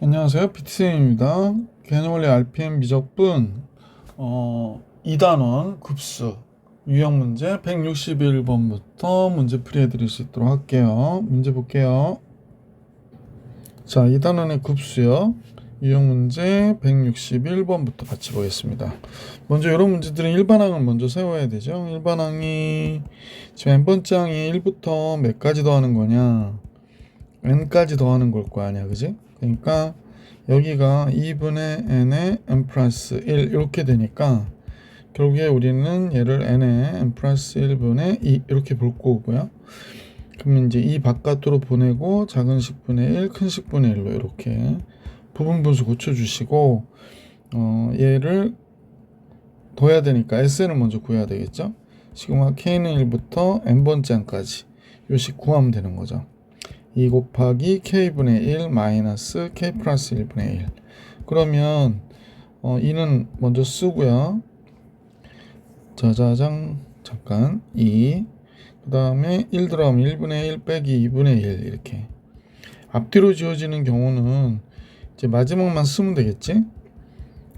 안녕하세요. PT쌤입니다. 개념원리 RPM 미적분 2단원 급수 유형 문제 161번부터 문제 풀이해 드릴 수 있도록 할게요. 문제 볼게요. 자, 2단원의 급수요. 유형 문제 161번부터 같이 보겠습니다. 먼저 이런 문제들은 일반항을 먼저 세워야 되죠. 일반항이 지금 n번째 항이 1부터 몇 가지 더하는 거냐, n까지 더하는 걸 거 아니야, 그지? 그러니까 여기가 2분의 n에 n 플러스 1 이렇게 되니까 결국에 우리는 얘를 n에 n 플러스 1분의 2 이렇게 볼 거고요. 그러면 이제 이 바깥으로 보내고 작은 식분의 1, 큰 식분의 1로 이렇게 부분 분수 고쳐주시고 얘를 더해야 되니까 SN을 먼저 구해야 되겠죠. 시그마 K는 1부터 n번째 항까지 요식 구하면 되는 거죠. 2 곱하기 K분의 1 마이너스 K 플러스 1분의 1. 그러면 2는 먼저 쓰고요. 자자장 잠깐 2. 그 다음에 1 들어가면 1분의 1 빼기 2분의 1 이렇게. 앞뒤로 지워지는 경우는 이제 마지막만 쓰면 되겠지.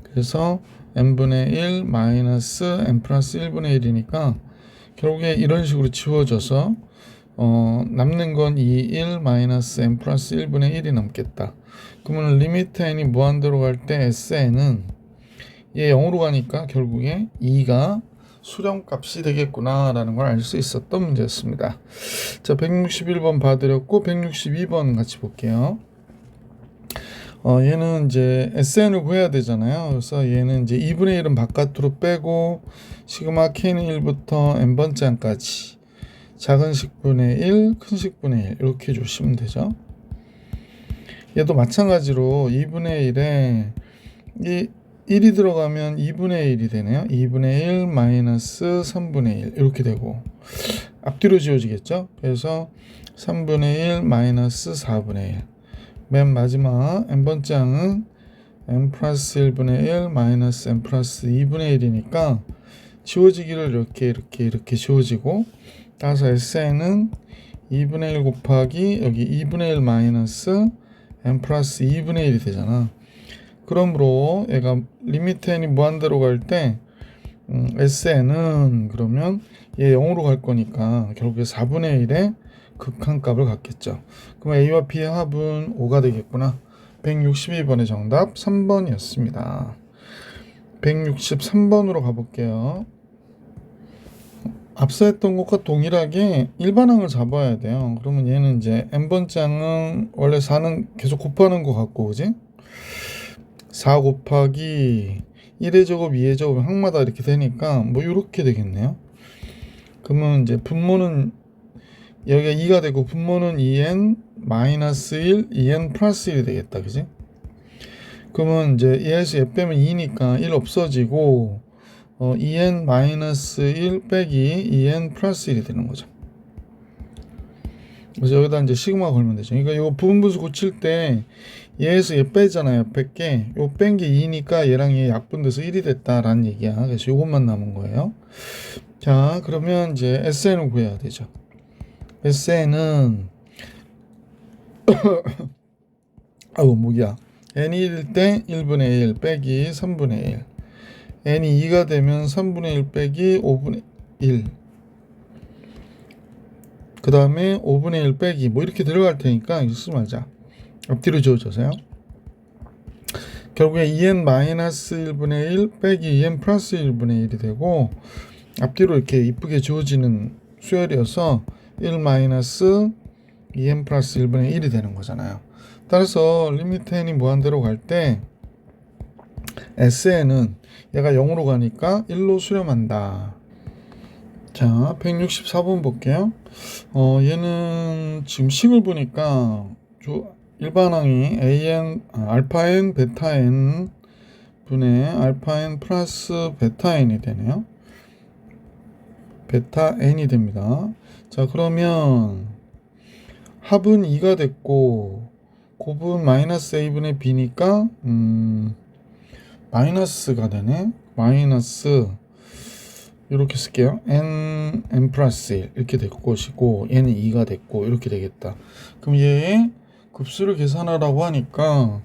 그래서 n분의 1 마이너스 n 플러스 1분의 1이니까 결국에 이런 식으로 지워져서 남는 건 2, 1 마이너스 n 플러스 1분의 1이 남겠다. 그러면 리미트 n이 무한대로 갈 때 SN은 얘 0으로 가니까 결국에 2가 수렴값이 되겠구나 라는 걸 알 수 있었던 문제였습니다. 자, 161번 봐드렸고 162번 같이 볼게요. 얘는 이제 SN을 구해야 되잖아요. 그래서 얘는 이제 2분의 1은 바깥으로 빼고 시그마 K는 1부터 n번째 항까지 작은 식분의 1, 큰 식분의 1 이렇게 주시면 되죠. 얘도 마찬가지로 2분의 1에 이 1이 들어가면 2분의 1이 되네요. 2분의 1 마이너스 3분의 1 이렇게 되고 앞뒤로 지워지겠죠. 그래서 3분의 1 마이너스 4분의 1. 맨 마지막 n번째 항은 n 플러스 1분의 1 마이너스 n 플러스 2분의 1이니까 지워지기를 이렇게 지워지고 따라서 SN은 2분의 1 곱하기 여기 2분의 1 마이너스 n 플러스 2분의 1이 되잖아. 그러므로 얘가 리미트 n이 무한대로 갈 때 SN은 그러면 얘 0으로 갈 거니까 결국에 4분의 1의 극한값을 갖겠죠. 그럼 A와 B의 합은 5가 되겠구나. 162번의 정답 3번이었습니다. 163번으로 가볼게요. 앞서 했던 것과 동일하게 일반항을 잡아야 돼요. 그러면 얘는 이제 n번째 항은 원래 4는 계속 곱하는 것 같고, 그지? 4 곱하기 1의 제곱, 2의 제곱 항마다 이렇게 되니까 뭐 이렇게 되겠네요. 그러면 이제 분모는 여기가 2가 되고 분모는 2n 마이너스 1, 2n 플러스 1이 되겠다, 그지? 그러면 이제 얘에서 얘 빼면 2니까 1 없어지고 2n 마이너스 1 빼기 2n 플러스 1이 되는 거죠. 그래서 여기다 이제 시그마 걸면 되죠. 그러니까 이거 부분분수 고칠 때 얘에서 얘 빼잖아요. 100개. 요 뺀 게 2니까 얘랑 얘 약분돼서 1이 됐다라는 얘기야. 그래서 요것만 남은 거예요. 자, 그러면 이제 SN을 구해야 되죠. SN은 뭐야? n이 1일 때 1분의 1 빼기 3분의 1. n이 2가 되면 3분의 1 빼기 5분의 1. 그 다음에 5분의 1 빼기 뭐 이렇게 들어갈 테니까 이거 쓰지 말자. 앞뒤로 지워져서요. 결국에 2n 마이너스 1분의 1 빼기 2n 플러스 1분의 1이 되고 앞뒤로 이렇게 이쁘게 지워지는 수열이어서 1 마이너스 2n 플러스 1분의 1이 되는 거잖아요. 따라서 리미트 n이 무한대로 갈 때 SN은 얘가 0으로 가니까 1로 수렴한다. 자, 164번 볼게요. 얘는 지금 식을 보니까 일반항이 알파 n 베타 n 분의 알파 n 플러스 베타 n이 되네요. 베타 n이 됩니다. 자, 그러면 합은 2가 됐고 곱은 마이너스 a분의 b니까 마이너스가 되네. 마이너스 이렇게 쓸게요. n 플러스 1 이렇게 될 것이고 얘는 2가 됐고 이렇게 되겠다. 그럼 얘의 급수를 계산하라고 하니까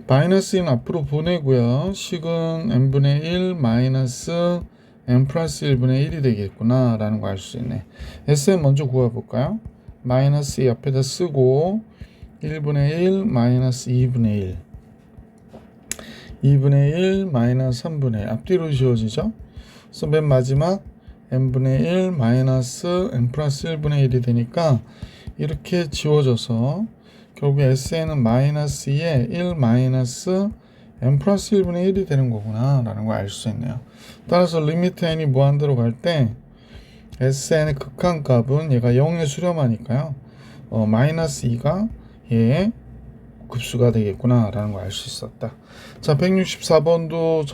마이너스 1 앞으로 보내고요. 식은 n분의 1 마이너스 n 플러스 1분의 1이 되겠구나 라는 거 알 수 있네. Sn 먼저 구해볼까요? 마이너스 2 앞에다 쓰고 1분의 1 마이너스 2분의 1 2분의 1 마이너스 3분의 1 앞뒤로 지워지죠? 그래서 맨 마지막 n분의 1 마이너스 n 플러스 1분의 1이 되니까 이렇게 지워져서 결국 Sn은 마이너스 2에 1 마이너스 n 플러스 1분의 1이 되는 거구나 라는 걸 알 수 있네요. 따라서 리미트 n이 무한대로 갈 때 Sn의 극한값은 얘가 0에 수렴하니까요. 마이너스 2가 얘의 급수가 되겠구나 라는 걸 알 수 있었다. 자, 164번도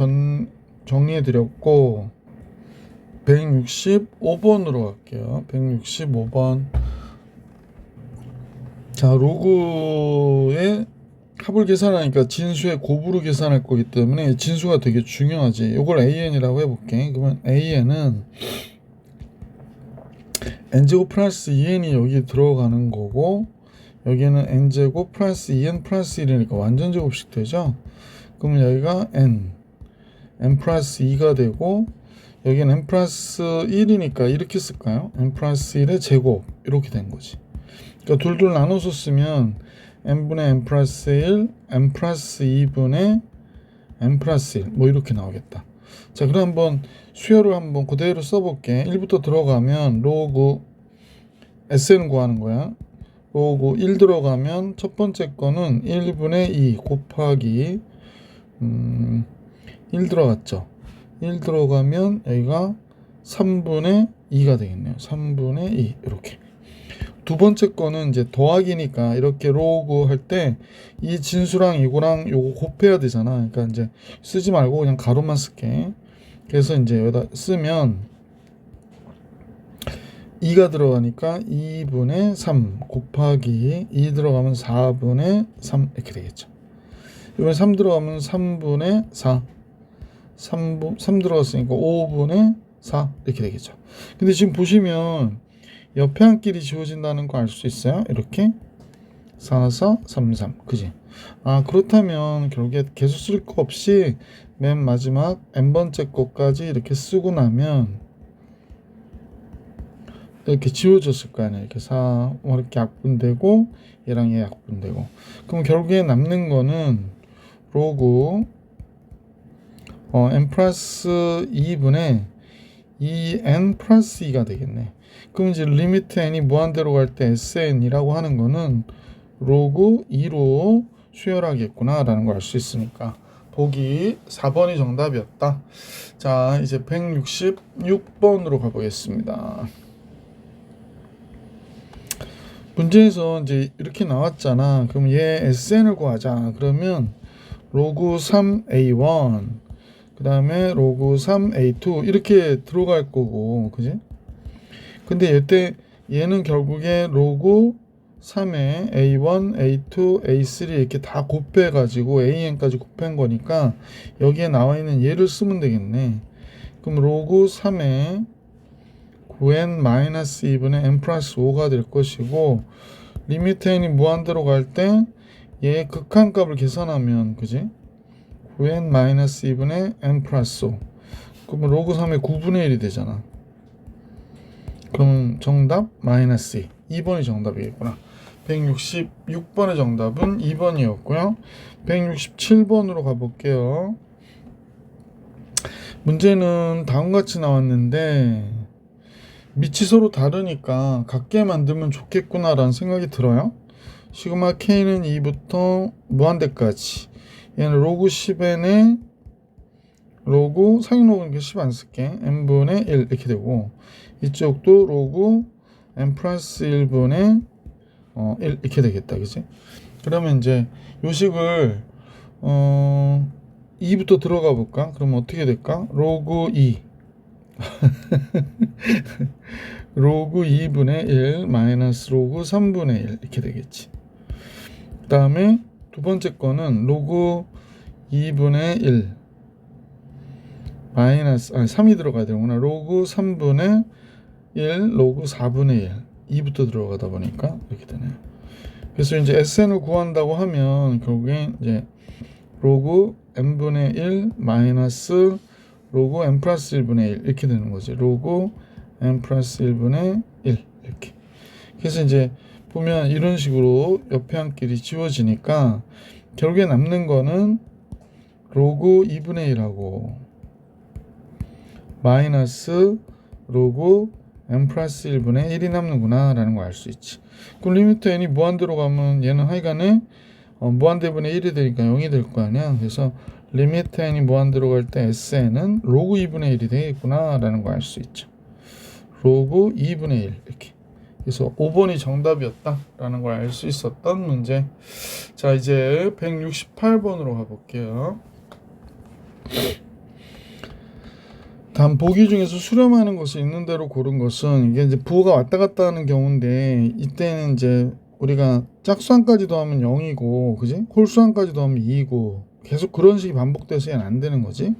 정리해 드렸고 165번으로 갈게요. 165번. 자, 로그의 합을 계산하니까 진수의 곱으로 계산할 거기 때문에 진수가 되게 중요하지. 이걸 AN이라고 해볼게. 그러면 AN은 n제곱 플러스 2n이 여기 들어가는 거고 여기는 n제곱 플러스 2n 플러스 1이니까 완전 제곱식 되죠. 그러면 여기가 n 플러스 2가 되고 여기는 n 플러스 1이니까 이렇게 쓸까요? n 플러스 1의 제곱 이렇게 된 거지. 그러니까 둘둘 나눠서 쓰면 n분의 n 플러스 1 n 플러스 2분의 n 플러스 1 뭐 이렇게 나오겠다. 자, 그럼 한번 수열을 한번 그대로 써볼게. 1부터 들어가면 로그 Sn 구하는 거야. 로그 1 들어가면 첫 번째 거는 1분의 2 곱하기 1 들어갔죠. 1 들어가면 여기가 3분의 2가 되겠네요. 3분의 2 이렇게. 두 번째 거는 이제 더하기니까 이렇게 로그 할 때 이 진수랑 이거랑 요거 곱해야 되잖아. 그러니까 이제 쓰지 말고 그냥 가로만 쓸게. 그래서 이제 여기다 쓰면 2가 들어가니까 2분의 3 곱하기 2 들어가면 4분의 3 이렇게 되겠죠. 이번에 3 들어가면 3분의 4 3 들어갔으니까 5분의 4 이렇게 되겠죠. 근데 지금 보시면 옆에 한 끼리 지워진다는 거 알 수 있어요. 이렇게 4, 4, 3, 3 그지? 아, 그렇다면 결국에 계속 쓸 거 없이 맨 마지막 n번째 거까지 이렇게 쓰고 나면 이렇게 지워졌을 거 아니야. 이렇게 4 이렇게 약분되고 얘랑 얘 약분되고. 그럼 결국에 남는 거는 로그 n 플러스 2분의 2n 플러스 2가 되겠네. 그럼 이제 리미트 n이 무한대로 갈 때 sn이라고 하는 거는 로그 2로 수열하겠구나 라는 걸 알 수 있으니까 보기 4번이 정답이었다. 자, 이제 166번으로 가보겠습니다. 문제에서 이제 이렇게 나왔잖아. 그럼 얘 sn을 구하자. 그러면 로그 3a1 그 다음에 로그 3a2 이렇게 들어갈 거고, 그지? 근데 이때 얘는 결국에 로그 3에 a1, a2, a3 이렇게 다 곱해가지고 an까지 곱한 거니까 여기에 나와 있는 얘를 쓰면 되겠네. 그럼 로그 3에 9n-2분의 n 플러스 5가 될 것이고 리미트 n이 무한대로 갈 때 얘의 극한값을 계산하면, 그지? 9n-2분의 n 플러스 5 그러면 로그 3의 9분의 1이 되잖아. 그럼 정답 마이너스 2. 2번이 정답이겠구나. 166번의 정답은 2번이었고요. 167번으로 가볼게요. 문제는 다음같이 나왔는데 밑이 서로 다르니까 같게 만들면 좋겠구나 라는 생각이 들어요. 시그마 K는 2부터 무한대까지, 얘는 로그 10n에 로그 상위로그니까 10 안 쓸게, n분의 1 이렇게 되고 이쪽도 로그 n 플러스 1분의 1 이렇게 되겠다, 그치? 그러면 이제 요식을 2부터 들어가 볼까? 그러면 어떻게 될까? 로그 2 로그 2분의 1 마이너스 로그 3분의 1 이렇게 되겠지. 그 다음에 두 번째 거는 로그 2분의 1 마이너스 3이 들어가야 되는구나. 로그 3분의 1 로그 4분의 1 2부터 들어가다 보니까 이렇게 되네요. 그래서 이제 SN을 구한다고 하면 결국에 이제 로그 n분의 1 마이너스 로그 n 플러스 1분의 1 이렇게 되는 거지. 로그 n 플러스 1분의 1 이렇게. 그래서 이제 보면 이런 식으로 옆에 한 길이 지워지니까 결국에 남는 거는 로그 2분의 1하고 마이너스 로그 n 플러스 1분의 1이 남는구나 라는 걸 알 수 있지. 그럼 리미트 n이 무한대로 가면 얘는 하여간에 무한대분의 1이 되니까 0이 될 거 아니야. 그래서 리미트 n이 무한대로 갈 때 SN은 로그 2분의 1이 되겠구나 라는 걸 알 수 있죠. 로그 2분의 1 이렇게. 그래서 5번이 정답이었다 라는 걸 알 수 있었던 문제. 자, 이제 168번으로 가볼게요. 다음 보기 중에서 수렴하는 것을 있는 대로 고른 것은 이게 이제 부호가 왔다 갔다 하는 경우인데 이때는 이제 우리가 짝수항까지 더하면 0이고 그지? 홀수항까지 더하면 2이고 계속 그런 식이 반복돼서 얘는 안 되는 거지.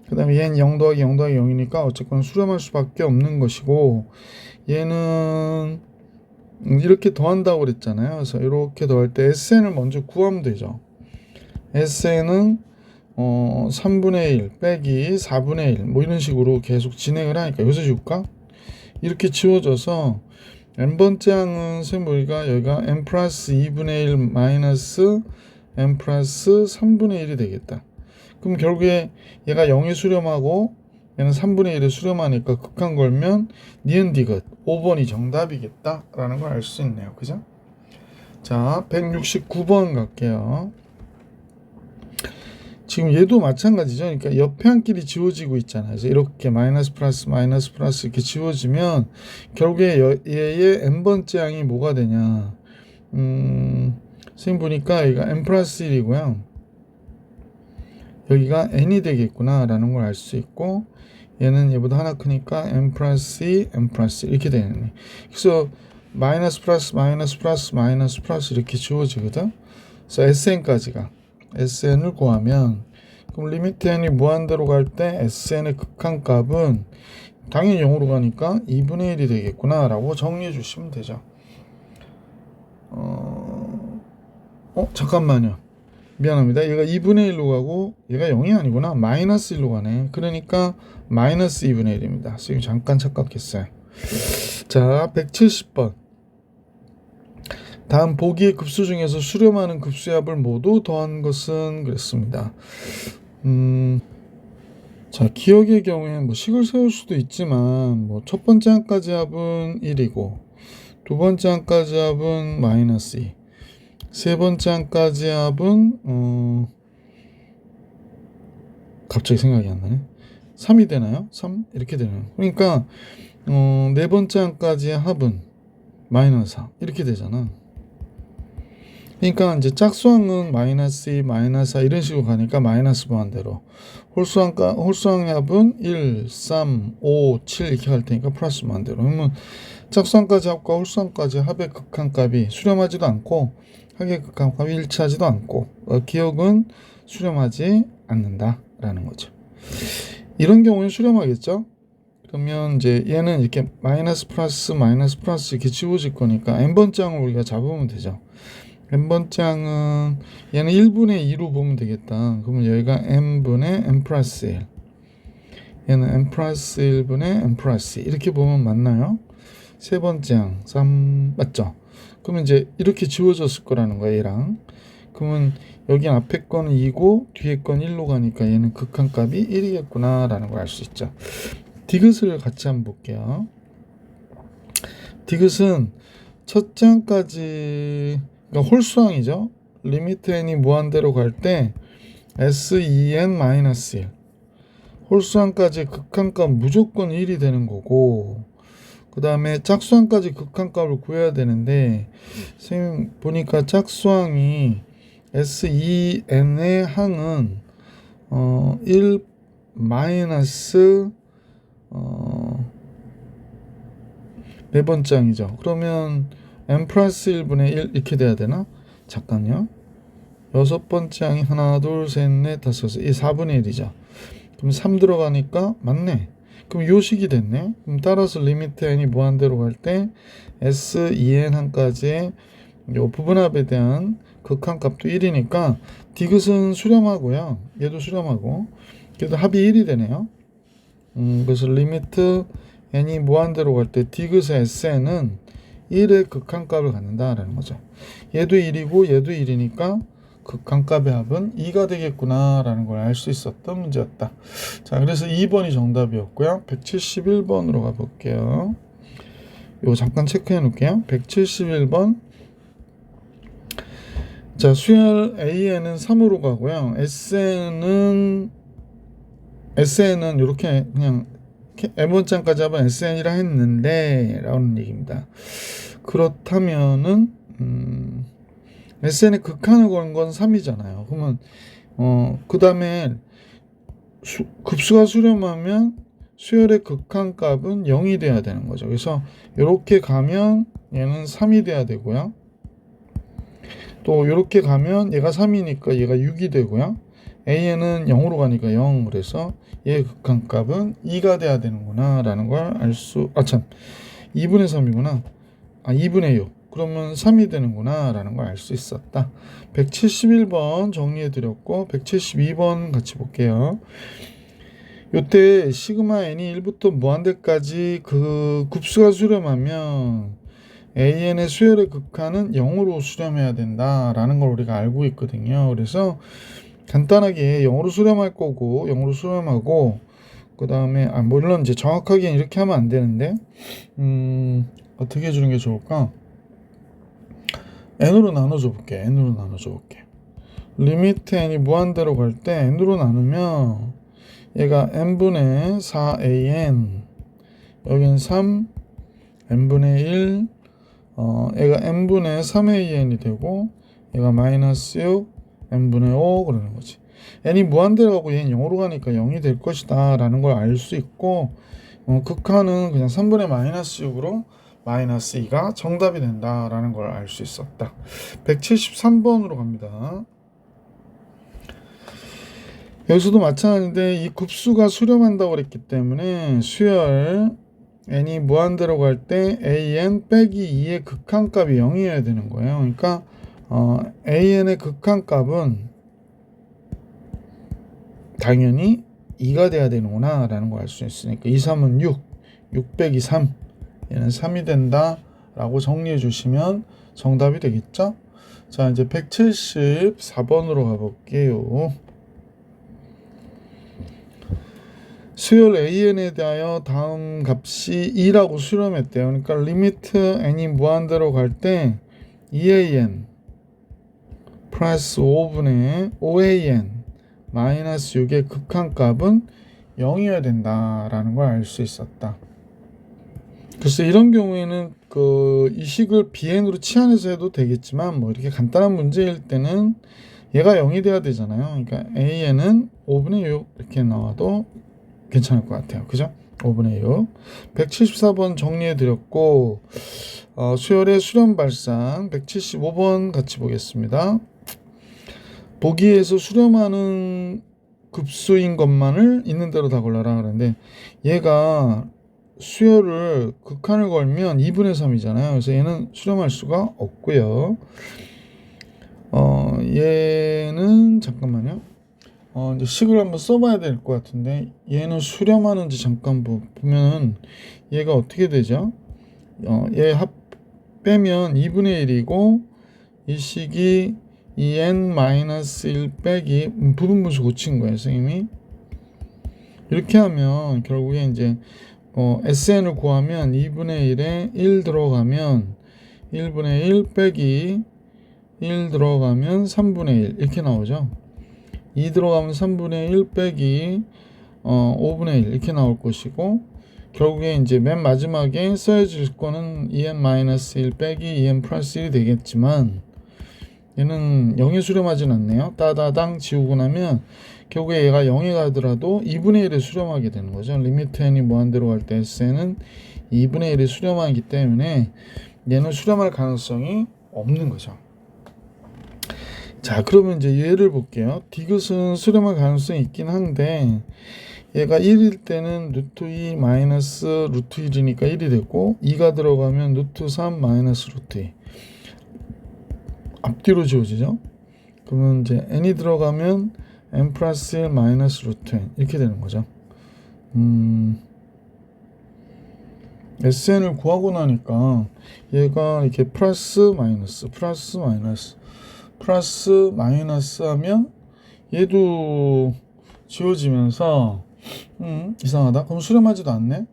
그 다음에 얘는 0 더하기 0 더하기 0이니까 어쨌거나 수렴할 수밖에 없는 것이고 얘는 이렇게 더한다고 그랬잖아요. 그래서 이렇게 더할 때 SN을 먼저 구하면 되죠. SN은 3분의 1 빼기 4분의 1 뭐 이런 식으로 계속 진행을 하니까 여기서 지울까? 이렇게 지워져서 n번째 항은 선생님 여기가 n 플러스 2분의 1 마이너스 n 플러스 3분의 1이 되겠다. 그럼 결국에 얘가 0에 수렴하고 얘는 3분의 1에 수렴하니까 극한 걸면 니은 디귿 5번이 정답이겠다 라는 걸 알 수 있네요. 그죠? 자, 169번 갈게요. 지금 얘도 마찬가지죠. 그러니까 옆에 한 길이 지워지고 있잖아요. 그래서 이렇게 마이너스 플러스 이렇게 지워지면 결국에 얘의 n번째 항이 뭐가 되냐. 선생님 보니까 여기가 n 플러스 1이고요. 여기가 n이 되겠구나 라는 걸 알 수 있고 얘는 얘보다 하나 크니까 n 플러스 2, n 플러스 1 이렇게 되네. 그래서 마이너스 플러스 이렇게 지워지거든. 그래서 SN까지가 SN을 구하면 그럼 리미트 n이 무한대로 갈 때 SN의 극한값은 당연히 0으로 가니까 2분의 1이 되겠구나 라고 정리해 주시면 되죠. 잠깐만요. 미안합니다. 얘가 2분의 1로 가고 얘가 0이 아니구나. 마이너스 1로 가네. 그러니까 마이너스 2분의 1입니다. 지금 잠깐 착각했어요. 자, 170번. 다음 보기의 급수 중에서 수렴하는 급수의 합을 모두 더한 것은 그랬습니다. 자, 기억의 경우에 뭐 식을 세울 수도 있지만 뭐 첫 번째 항까지 합은 1이고 두 번째 항까지 합은 마이너스 2, 세 번째 항까지 합은 갑자기 생각이 안 나네. 3이 되나요? 3 이렇게 되나요? 그러니까 네 번째 항까지의 합은 마이너스 4 이렇게 되잖아. 그러니까 이제 짝수항은 마이너스 2, 마이너스 4 이런 식으로 가니까 마이너스 무한대로 홀수항의 합은 1, 3, 5, 7 이렇게 갈 테니까 플러스 무한대로. 그러면 짝수항까지 합과 홀수항까지 합의 극한값이 수렴하지도 않고 합의 극한값이 일치하지도 않고 기억은 수렴하지 않는다라는 거죠. 이런 경우는 수렴하겠죠. 그러면 이제 얘는 이렇게 마이너스 플러스 이렇게 지워질 거니까 n번째 항을 우리가 잡으면 되죠. n번째 항은 얘는 1분의 2로 보면 되겠다. 그러면 여기가 n분의 n 플러스 1, 얘는 n 플러스 1분의 n 플러스 2 이렇게 보면 맞나요? 세 번째 항 3 맞죠? 그러면 이제 이렇게 지워졌을 거라는 거예요. 얘랑. 그러면 여기 앞에 거는 2고 뒤에 건 1로 가니까 얘는 극한값이 1이겠구나 라는 걸 알 수 있죠. 디귿을 같이 한번 볼게요. 디귿은 첫째 항까지 그러니까 홀수항이죠. 리미트 n이 무한대로 갈 때 SEN-1 홀수항까지 극한값 무조건 1이 되는 거고 그 다음에 짝수항까지 극한값을 구해야 되는데 선생님 보니까 짝수항이 SEN의 항은 1 마이너스 네 번째 항이죠. 그러면 n 플러스 1분의 1 이렇게 돼야 되나? 잠깐요. 여섯 번째 항이 하나, 둘, 셋, 넷, 다섯, 이 4분의 1이죠. 그럼 3 들어가니까 맞네. 그럼 요식이 됐네. 그럼 따라서 리미트 n이 무한대로 갈 때 SEN 항까지의 요 부분합에 대한 극한값도 1이니까 디귿은 수렴하고요. 얘도 수렴하고. 그래도 합이 1이 되네요. 그래서 리미트 n이 무한대로 갈 때 디귿의 SN은 1의 극한값을 갖는다라는 거죠. 얘도 1이고 얘도 1이니까 극한값의 합은 2가 되겠구나 라는 걸 알 수 있었던 문제였다. 자, 그래서 2번이 정답이었고요. 171번으로 가볼게요. 요거 잠깐 체크해 놓을게요. 171번. 자, 수열 AN은 3으로 가고요. SN은 이렇게 그냥 M번장까지 하면 SN이라 했는데 라는 얘기입니다. 그렇다면은 SN의 극한을 건 건 3이잖아요. 그러면 그 다음에 급수가 수렴하면 수열의 극한값은 0이 돼야 되는 거죠. 그래서 이렇게 가면 얘는 3이 돼야 되고요. 또 이렇게 가면 얘가 3이니까 얘가 6이 되고요. AN은 0으로 가니까 0. 그래서 얘의 극한값은 2가 돼야 되는구나 라는 걸 알 수, 2분의 3이구나. 2분의 6. 그러면 3이 되는구나 라는 걸 알 수 있었다. 171번 정리해 드렸고 172번 같이 볼게요. 요때 시그마 n이 1부터 무한대까지 그 급수가 수렴하면 AN의 수열의 극한은 0으로 수렴해야 된다라는 걸 우리가 알고 있거든요. 그래서 간단하게 0으로 수렴할 거고 0으로 수렴하고 그 다음에 물론 이제 정확하게 이렇게 하면 안 되는데 어떻게 해주는 게 좋을까? n으로 나눠줘 볼게. 리미트 n이 무한대로 갈 때 n으로 나누면 얘가 n분의 4an, 여기는 3, n분의 1, 얘가 n분의 3an이 되고 얘가 마이너스 6, n분의 5 그러는 거지. n이 무한대로 가고 얘는 0으로 가니까 0이 될 것이다 라는 걸 알 수 있고 극한은 그냥 3분의 마이너스 6으로 마이너스 2가 정답이 된다 라는 걸 알 수 있었다. 173번으로 갑니다. 여기서도 마찬가지인데 이 급수가 수렴한다고 그랬기 때문에 수열 n이 무한대로 갈 때 an 빼기 2의 극한값이 0이어야 되는 거예요. 그러니까 an의 극한값은 당연히 2가 돼야 되는구나 라는 걸 알 수 있으니까 2, 3은 6 빼기 3 얘는 3이 된다 라고 정리해 주시면 정답이 되겠죠. 자, 이제 174번으로 가볼게요. 수열 AN에 대하여 다음 값이 2라고 수렴했대요. 그러니까 리미트 n이 무한대로 갈 때 2an 플러스 5분의 5an 마이너스 6의 극한값은 0이어야 된다라는 걸 알 수 있었다. 그래서 이런 경우에는 이 식을 bn으로 치환해서 해도 되겠지만 뭐 이렇게 간단한 문제일 때는 얘가 0이 돼야 되잖아요. 그러니까 an은 5분의 6 이렇게 나와도 괜찮을 것 같아요. 그죠? 5분의 6. 174번 정리해 드렸고 수열의 수렴 발상 175번 같이 보겠습니다. 보기에서 수렴하는 급수인 것만을 있는 대로 다 골라라 그러는데 얘가 수열을 극한을 걸면 2분의 3이잖아요. 그래서 얘는 수렴할 수가 없고요. 얘는 잠깐만요. 이제 식을 한번 써봐야 될 것 같은데 얘는 수렴하는지 잠깐 보면 얘가 어떻게 되죠? 얘 빼면 2분의 1이고 이 식이 2n-1 빼기 부분분수 고친 거예요, 선생님이. 이렇게 하면 결국에 이제 SN을 구하면 2분의 1에 1 들어가면 1분의 1 빼기 1 들어가면 3분의 1 이렇게 나오죠. 2 들어가면 3분의 1 빼기 5분의 1 이렇게 나올 것이고 결국에 이제 맨 마지막에 써야질 거는 2n-1 빼기 2n 플러스 1이 되겠지만 얘는 0에 수렴하진 않네요. 따다당 지우고 나면 결국에 얘가 0에 가더라도 2분의 1에 수렴하게 되는 거죠. 리미트 n이 무한대로 갈 때 SN은 2분의 1에 수렴하기 때문에 얘는 수렴할 가능성이 없는 거죠. 자, 그러면 이제 얘를 볼게요. 디귿은 수렴할 가능성이 있긴 한데 얘가 1일 때는 루트 2 마이너스 루트 1이니까 1이 됐고 2가 들어가면 루트 3 마이너스 루트 2 앞뒤로 지워지죠. 그러면 이제 n이 들어가면 n 플러스 1 마이너스 루트 n 이렇게 되는 거죠. SN을 구하고 나니까 얘가 이렇게 플러스 마이너스 하면 얘도 지워지면서 이상하다. 그럼 수렴하지도 않네.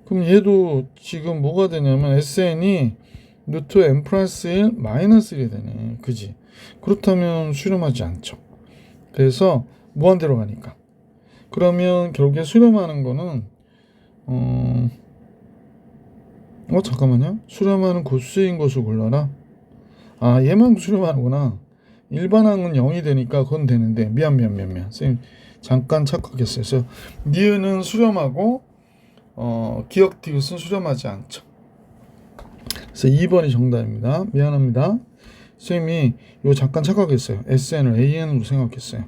그럼 얘도 지금 뭐가 되냐면 SN이 루트 n 플러스 1 마이너스 1이 되네. 그지? 그렇다면 수렴하지 않죠. 그래서 무한대로 가니까. 그러면 결국에 수렴하는 거는 잠깐만요. 수렴하는 곱수인 것을 골라라. 아, 얘만 수렴하는구나. 일반항은 0이 되니까 그건 되는데 미안. 선생님 잠깐 착각했어요. 그래서 니은은 수렴하고 기억 디귿은 수렴하지 않죠. 그래서 2번이 정답입니다. 미안합니다. 선생님이 이거 잠깐 착각했어요. SN을 AN으로 생각했어요.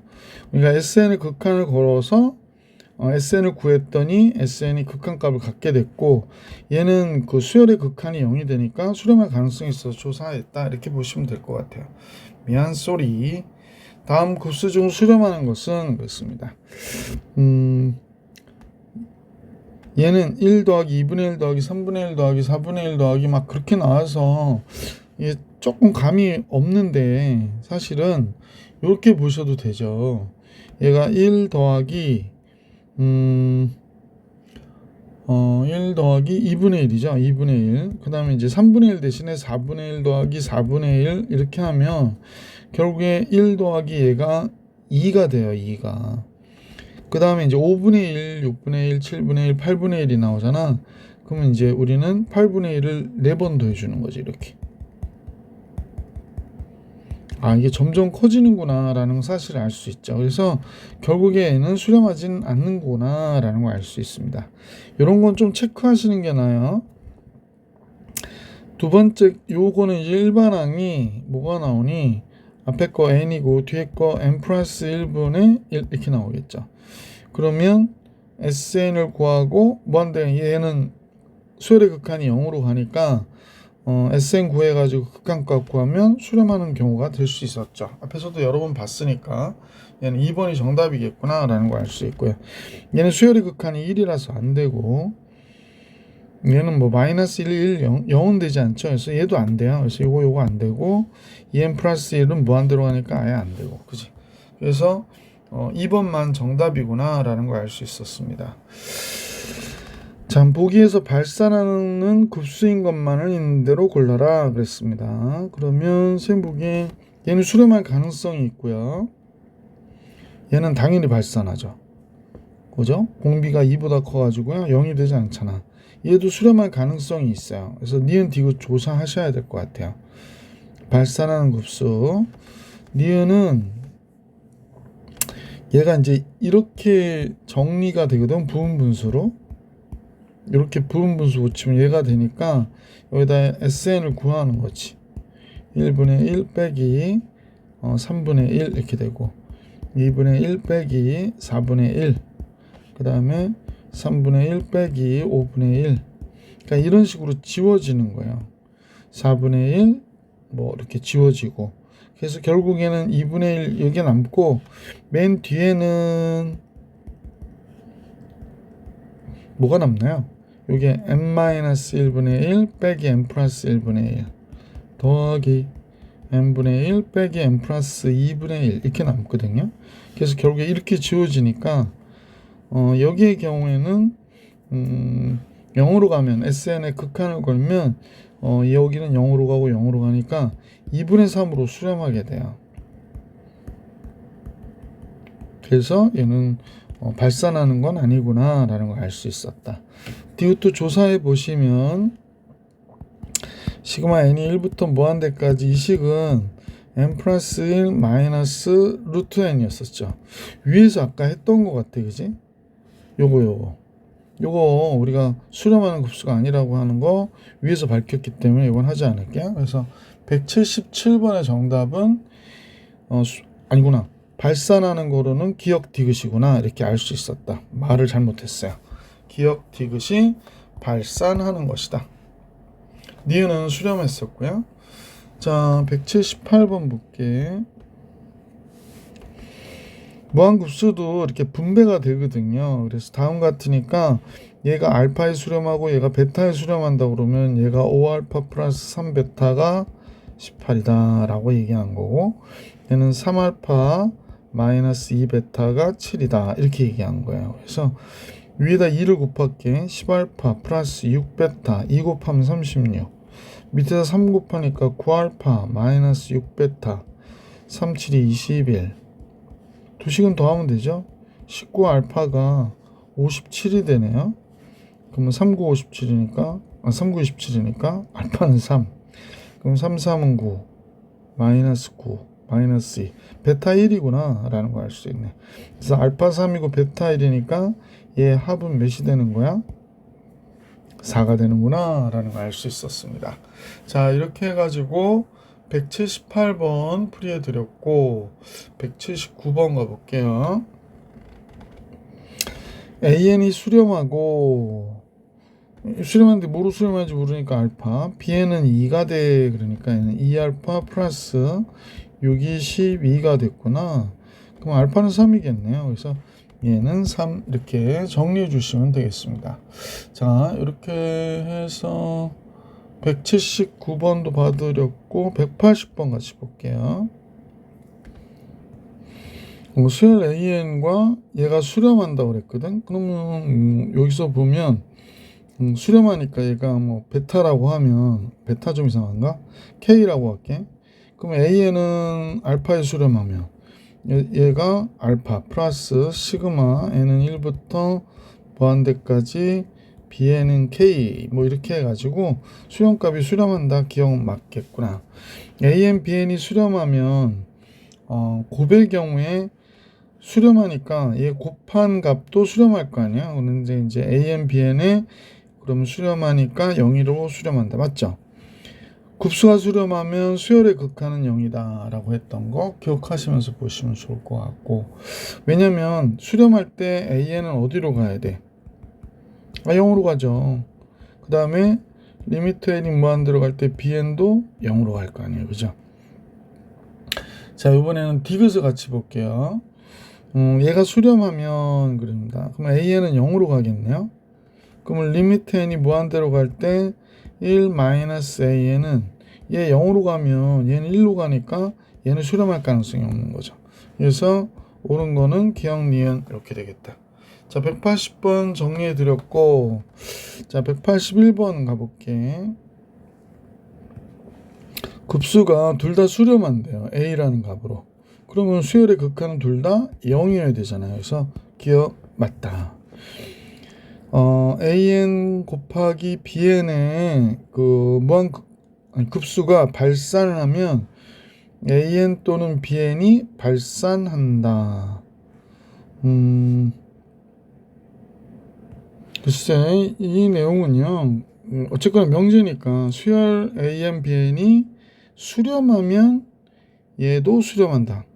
그러니까 SN의 극한을 걸어서 SN을 구했더니 SN이 극한값을 갖게 됐고 얘는 그 수열의 극한이 0이 되니까 수렴할 가능성이 있어서 조사했다. 이렇게 보시면 될 것 같아요. 미안 쏘리. 다음 급수 중 수렴하는 것은 그렇습니다. 얘는 1 더하기 2분의 1 더하기 3분의 1 더하기 4분의 1 더하기 막 그렇게 나와서 이게 조금 감이 없는데 사실은 이렇게 보셔도 되죠. 얘가 1 더하기 1 더하기 2분의 1이죠. 2분의 1. 그 다음에 이제 3분의 1 대신에 4분의 1 더하기 4분의 1 이렇게 하면 결국에 1 더하기 얘가 2가 돼요. 2가. 그 다음에 이제 5분의 1, 6분의 1, 7분의 1, 8분의 1이 나오잖아. 그러면 이제 우리는 8분의 1을 4번 더해주는 거지. 이렇게. 아, 이게 점점 커지는구나 라는 사실을 알 수 있죠. 그래서 결국에 얘는 수렴하진 않는구나 라는 걸 알 수 있습니다. 이런 건 좀 체크하시는 게 나아요. 두 번째 요거는 이제 일반항이 뭐가 나오니 앞에 거 n이고 뒤에 거 n 플러스 1분의 1 이렇게 나오겠죠. 그러면 SN을 구하고 뭐한데 얘는 수열의 극한이 0으로 가니까 SN 구해가지고 극한값 구하면 수렴하는 경우가 될 수 있었죠. 앞에서도 여러 번 봤으니까 얘는 2번이 정답이겠구나 라는 걸 알 수 있고요. 얘는 수열의 극한이 1이라서 안 되고 얘는 뭐 마이너스 1, 1, 0, 0은 되지 않죠. 그래서 얘도 안 돼요. 그래서 요거 안 되고 2n 플러스 1은 무한대로 가니까 아예 안 되고 그지. 그래서 2번만 정답이구나 라는 걸 알 수 있었습니다. 자, 보기에서 발산하는 급수인 것만을 있는 대로 골라라 그랬습니다. 그러면 선생님 보기에 얘는 수렴할 가능성이 있고요. 얘는 당연히 발산하죠. 그죠? 공비가 2보다 커가지고요. 0이 되지 않잖아. 얘도 수렴할 가능성이 있어요. 그래서 니은 디귿 조사하셔야 될 것 같아요. 발산하는 급수. 니은은 얘가 이제 이렇게 정리가 되거든. 부분 분수로. 이렇게 부분 분수 붙이면 얘가 되니까 여기다 SN을 구하는 거지. 1분의 1 빼기 3분의 1 이렇게 되고 2분의 1 빼기 4분의 1 그 다음에 3분의 1 빼기 5분의 1 그러니까 이런 식으로 지워지는 거예요. 4분의 1 뭐 이렇게 지워지고 그래서 결국에는 2분의 1 여기 남고 맨 뒤에는 뭐가 남나요? 요게 n-1분의 1 빼기 n 플러스 1분의 1 더하기 n분의 1 빼기 n 플러스 2분의 1 이렇게 남거든요. 그래서 결국에 이렇게 지워지니까 여기의 경우에는 0으로 가면 SN의 극한을 걸면 여기는 0으로 가고 0으로 가니까 2분의 3으로 수렴하게 돼요. 그래서 얘는 발산하는 건 아니구나 라는 걸 알 수 있었다. 디귿도 조사해 보시면 시그마 n이 1부터 무한대까지 이 식은 n 플러스 1 마이너스 루트 n이었었죠. 위에서 아까 했던 것 같아. 그지? 요거 우리가 수렴하는 급수가 아니라고 하는 거 위에서 밝혔기 때문에 이건 하지 않을게요. 그래서 177번의 정답은 아니구나. 발산하는 거로는 기억 디귿이구나 이렇게 알 수 있었다. 말을 잘못했어요. 기억 디귿이 발산하는 것이다. 니은은 수렴했었고요. 자, 178번 볼게. 무한급수도 이렇게 분배가 되거든요. 그래서 다음 같으니까 얘가 알파에 수렴하고 얘가 베타에 수렴한다 그러면 얘가 5알파 플러스 3베타가 18이다 라고 얘기한 거고, 얘는 3알파 마이너스 2베타가 7이다 이렇게 얘기한 거예요. 그래서 위에다 2를 곱할게. 10알파 플러스 6베타 2 곱하면 36, 밑에다 3 곱하니까 9알파 마이너스 6베타 3, 7이 21, 두 식은 더하면 되죠. 19알파가 57이 되네요. 그러면 39, 57이니까 39, 27이니까 알파는 3. 그럼 3, 3은 9 마이너스 9 마이너스 2 베타 1이구나 라는 걸 알 수 있네. 그래서 알파 3이고 베타 1이니까 얘 합은 몇이 되는 거야? 4가 되는구나 라는 걸 알 수 있었습니다. 자, 이렇게 해가지고 178번 풀이해 드렸고 179번 가볼게요. AN이 수렴하고, 수렴하는데 뭐로 수렴하는지 모르니까 알파, Bn은 2가 돼. 그러니까 얘는 2알파 플러스 6이 12가 됐구나. 그럼 알파는 3이겠네요. 그래서 얘는 3 이렇게 정리해 주시면 되겠습니다. 자, 이렇게 해서 179번도 봐드렸고 180번 같이 볼게요. 수열 AN과 얘가 수렴한다고 그랬거든. 그러면 여기서 보면 수렴하니까 얘가 뭐 베타라고 하면, 베타 좀 이상한가? K라고 할게. 그럼 AN은 알파에 수렴하면 얘가 알파 플러스 시그마 N은 1부터 무한대까지 Bn은 K 뭐 이렇게 해가지고 수렴값이 수렴한다 기억 맞겠구나. AN, BN이 수렴하면 곱의 경우에 수렴하니까 얘 곱한 값도 수렴할 거 아니야. 그런데 이제 AN, BN에 그럼 수렴하니까 0으로 수렴한다. 맞죠? 곱수가 수렴하면 수열의 극한은 0이다 라고 했던 거 기억하시면서 보시면 좋을 것 같고, 왜냐면 수렴할 때 AN은 어디로 가야 돼? 0으로 가죠. 그 다음에 리미트 n이 무한대로 갈 때 BN도 0으로 갈 거 아니에요. 그죠? 자, 이번에는 디귿을 같이 볼게요. 얘가 수렴하면 그럽니다. 그럼 AN은 0으로 가겠네요. 그러면 리미트 n이 무한대로 갈 때 1 마이너스 AN은 얘 0으로 가면 얘는 1로 가니까 얘는 수렴할 가능성이 없는 거죠. 그래서 옳은 거는 기억, 니은 이렇게 되겠다. 자, 180번 정리해 드렸고, 자, 181번 가볼게. 급수가 둘 다 수렴한대요. A라는 값으로. 그러면 수열의 극한은 둘 다 0이어야 되잖아요. 그래서 기억 맞다. AN 곱하기 BN의 그 급수가 발산을 하면 AN 또는 BN이 발산한다. 글쎄, 이 내용은요, 어쨌거나 명제니까 수열 AN, BN이 수렴하면 얘도 수렴한다.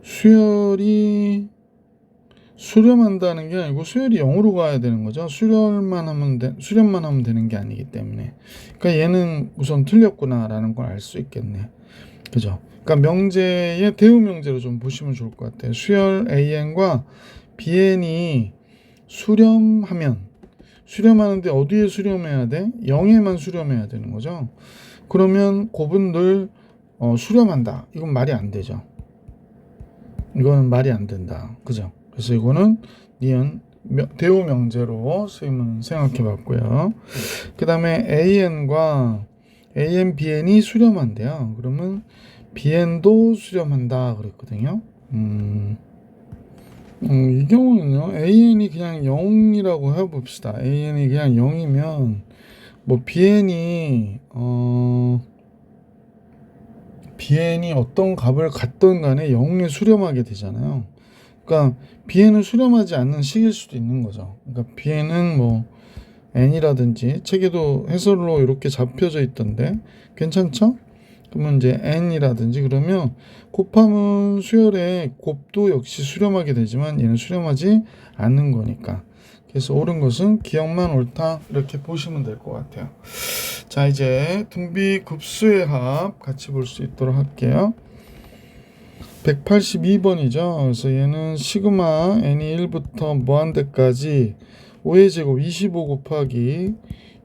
수열이 수렴한다는 게 아니고 수열이 0으로 가야 되는 거죠. 수렴만 하면 되는 게 아니기 때문에. 그러니까 얘는 우선 틀렸구나라는 걸 알 수 있겠네. 그죠? 그러니까 명제의 대우 명제로 좀 보시면 좋을 것 같아요. 수열 AN과 BN이 수렴하는데 어디에 수렴해야 돼? 0에만 수렴해야 되는 거죠. 그러면 곱은 늘 수렴한다. 이건 말이 안 되죠. 이거는 말이 안 된다. 그죠? 그래서 이거는 니은 대우 명제로 선생님은 생각해 봤고요. 그 다음에 AN과 AN, BN이 수렴한대요. 그러면 BN도 수렴한다 그랬거든요. 이 경우는요, AN이 그냥 0이라고 해봅시다. AN이 그냥 0이면 뭐 BN이 어떤 값을 갖던 간에 0에 수렴하게 되잖아요. 그러니까 BN은 수렴하지 않는 식일 수도 있는 거죠. 그러니까 BN은 뭐 n이라든지 책에도 해설로 이렇게 잡혀져 있던데 괜찮죠? 그러면 이제 n이라든지 그러면 곱하면 수열의 곱도 역시 수렴하게 되지만 얘는 수렴하지 않는 거니까 그래서 옳은 것은 기억만 옳다 이렇게 보시면 될 것 같아요. 자, 이제 등비급수의 합 같이 볼 수 있도록 할게요. 182번이죠. 그래서 얘는 시그마 n이 1부터 무한대까지 5의 제곱 25 곱하기